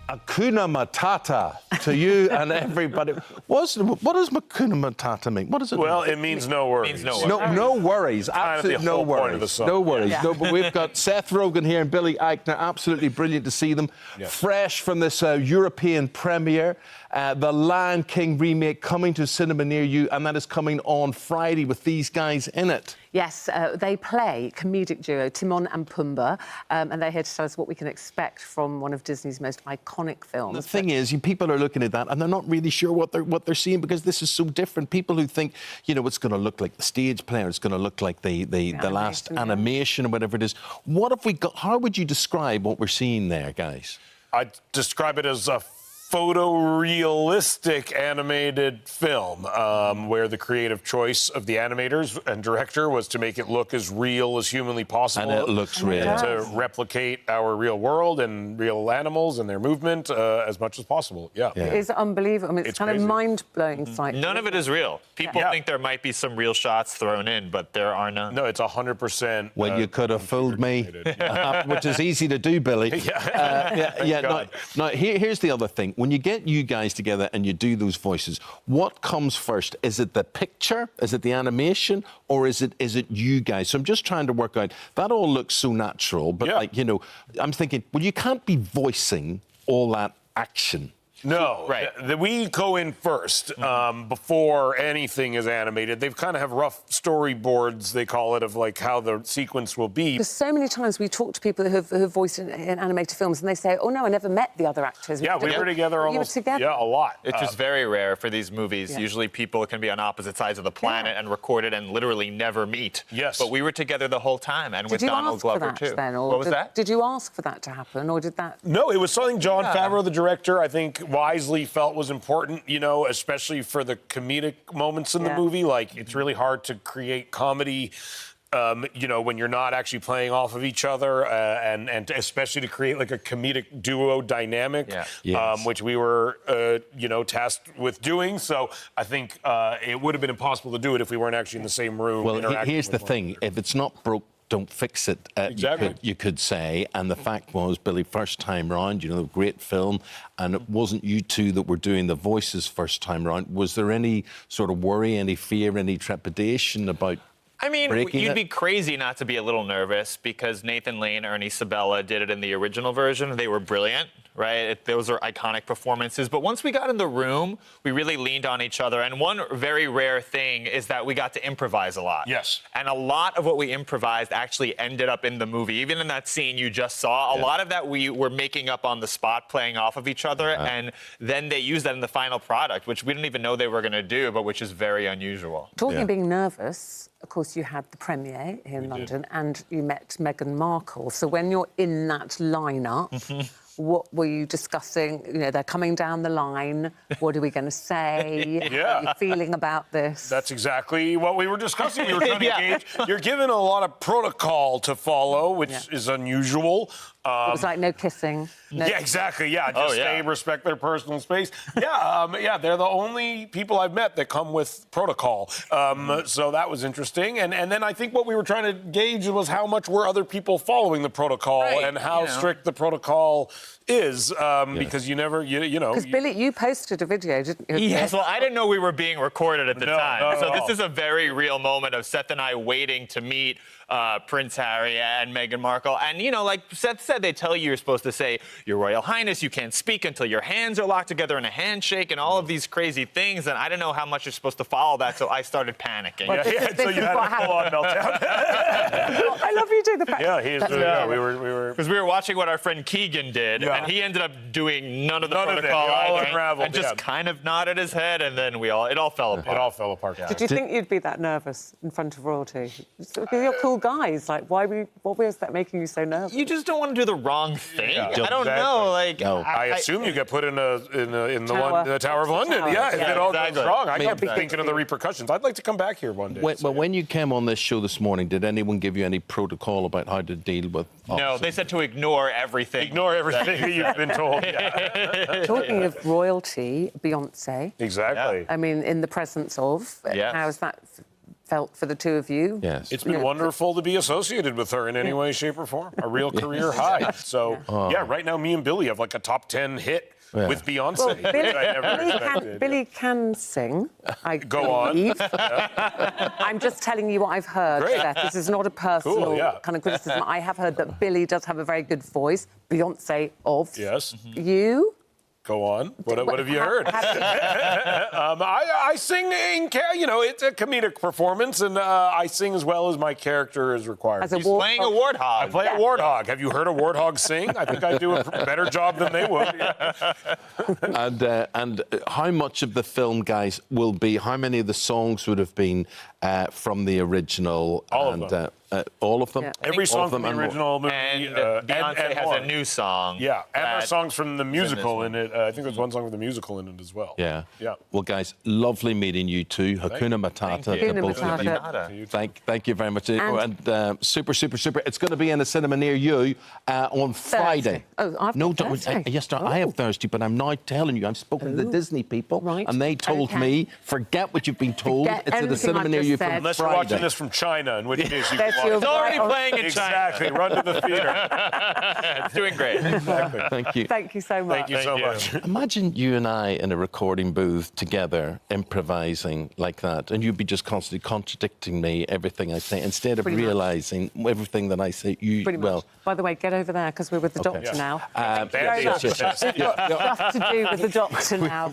Hakuna Matata to you and everybody. What does Hakuna Matata mean? What does it mean? Well, it means no worries. No worries. Absolutely no worries. No worries. Yeah. No, but we've got Seth Rogen here and Billy Eichner. Absolutely brilliant to see them. Yeah. Fresh from this European premiere. The Lion King remake coming to a cinema near you, and that is coming on Friday with these guys in it. Yes, they play comedic duo Timon and Pumbaa, and they're here to tell us what we can expect from one of Disney's most iconic films. The thing is, people are looking at that and they're not really sure what they're seeing, because this is so different. People who think, you know, it's going to look like the stage play, or it's going to look like the last animation or whatever it is. What have we got? How would you describe what we're seeing there, guys? I'd describe it as a photorealistic animated film, where the creative choice of the animators and director was to make it look as real as humanly possible. And it looks real. To replicate our real world and real animals and their movement as much as possible. Yeah. It is unbelievable. I mean, it's kind crazy. of mind-blowing sight. None of it is real. People think there might be some real shots thrown in, but there are none. No, it's 100%. Well, you could have fooled me, which is easy to do, Billy. Here's the other thing. When you get you guys together and you do those voices, what comes first? Is it the picture? Is it the animation? Or is it you guys? So I'm just trying to work out. That all looks so natural, but like, you know, I'm thinking, well, you can't be voicing all that action. No, right. We go in first before anything is animated. They kind of have rough storyboards, they call it, of like how the sequence will be. Because so many times we talk to people who have voiced in animated films, and they say, "Oh no, I never met the other actors." We were together almost. You were together? Yeah, a lot. It's just very rare for these movies. Yeah. Usually people can be on opposite sides of the planet and record it and literally never meet. Yes. But we were together the whole time, and with Donald Glover too. Then, or what was that? Did you ask for that to happen, or did that? No, it was something Jon Favreau, the director, I think wisely felt was important, you know, especially for the comedic moments in the movie. Like, it's really hard to create comedy, you know, when you're not actually playing off of each other, and especially to create like a comedic duo dynamic, which we were, you know, tasked with doing. So I think it would have been impossible to do it if we weren't actually in the same room. Well, here's the thing. If it's not broke, don't fix it, Exactly. you could say. And the fact was, Billy, first time round, you know, great film, and it wasn't you two that were doing the voices first time round. Was there any sort of worry, any fear, any trepidation about I mean, breaking you'd it? be crazy not to be a little nervous, because Nathan Lane, Ernie Sabella did it in the original version. They were brilliant, right? Those are iconic performances. But once we got in the room, we really leaned on each other. And one very rare thing is that we got to improvise a lot. Yes. And a lot of what we improvised actually ended up in the movie. Even in that scene you just saw, a lot of that we were making up on the spot, playing off of each other. And then they used that in the final product, which we didn't even know they were going to do, but which is very unusual. Talking of being nervous, of course, you had the premiere here in London, and you met Meghan Markle. So when you're in that lineup, what were you discussing? You know, they're coming down the line. What are we going to say? How are you feeling about this? That's exactly what we were discussing. We were trying to engage. You're given a lot of protocol to follow, which is unusual. It was like no kissing. No Exactly. Yeah, just stay, respect their personal space. They're the only people I've met that come with protocol. So that was interesting. And then I think what we were trying to gauge was how much were other people following the protocol and how strict the protocol is, because you never, you know. Because Billy, you posted a video, didn't you? Yes, well, I didn't know we were being recorded at the time. So no. this is a very real moment of Seth and I waiting to meet Prince Harry and Meghan Markle. And, you know, like Seth said, they tell you you're supposed to say, Your Royal Highness, you can't speak until your hands are locked together in a handshake, and all of these crazy things. And I didn't know how much you're supposed to follow that, so I started panicking. So you had a full-on meltdown. I love you do the fact. We were... Because we were watching what our friend Keegan did, and he ended up doing none of the protocol all either, unraveled, and just kind of nodded his head, and then it all fell apart. It all fell apart. Did you think you'd be that nervous in front of royalty? You're cool guys. Like, what was that making you so nervous? You just don't want to do the wrong thing. Yeah. I don't know. Like, I assume you get put in the Tower of London. If it all goes wrong, I kept thinking of the repercussions. I'd like to come back here one day. When you came on this show this morning, did anyone give you any protocol about how to deal with officers? No, they said to ignore everything. Ignore everything you've been told. Talking of royalty, Beyonce. Exactly. I mean, in the presence of. How's that felt for the two of you. Yes. It's been wonderful to be associated with her in any way, shape, or form. A real career high. So, yeah, right now, me and Billy have like a top 10 hit with Beyonce. Well, which I never expected. Billy can sing. Go on. I'm just telling you what I've heard, Great. Seth. This is not a personal Cool, yeah. kind of criticism. I have heard that Billy does have a very good voice. Beyonce of. Yes. You? Go on. What have you heard? I sing in, it's a comedic performance, and I sing as well as my character is required. As a He's playing a warthog. I play a warthog. Have you heard a warthog sing? I think I do a better job than they would. And how much of the film, guys, will be? How many of the songs would have been from the original? All of them. All of them. Yeah. Every song from the and more. original movie. And Beyonce and has more. a new song. Yeah, and that- there's songs from the musical one. in it. I think there's one song with the musical in it as well. Yeah. Yeah. Well, guys, lovely meeting you two. Hakuna Matata. Thank you. to Hakuna both of you. Matata. Thank you very much. And- Super. It's going to be in a cinema near you on Friday. Oh, I've no, got Thursday. yes, I have Thursday, but I'm now telling you, I've spoken to the Disney people, Right. and they told Okay. me, forget what you've been told. Forget It's at a everything cinema I've near just you said. from Unless you're Friday. watching this from China, in which case you That's can your watch It's already Right. playing in Exactly. Run to the theater. China. It's doing great. Thank you. Thank you so much. Thank you so much. Imagine you and I in a recording booth together, improvising like that, and you'd be just constantly contradicting me, everything I say, instead of Pretty much. realising everything that I say. You Pretty much. well, By the way, get over there because we're with the doctor Yeah. now. Bad Very much. news. Stuff to do with the doctor now.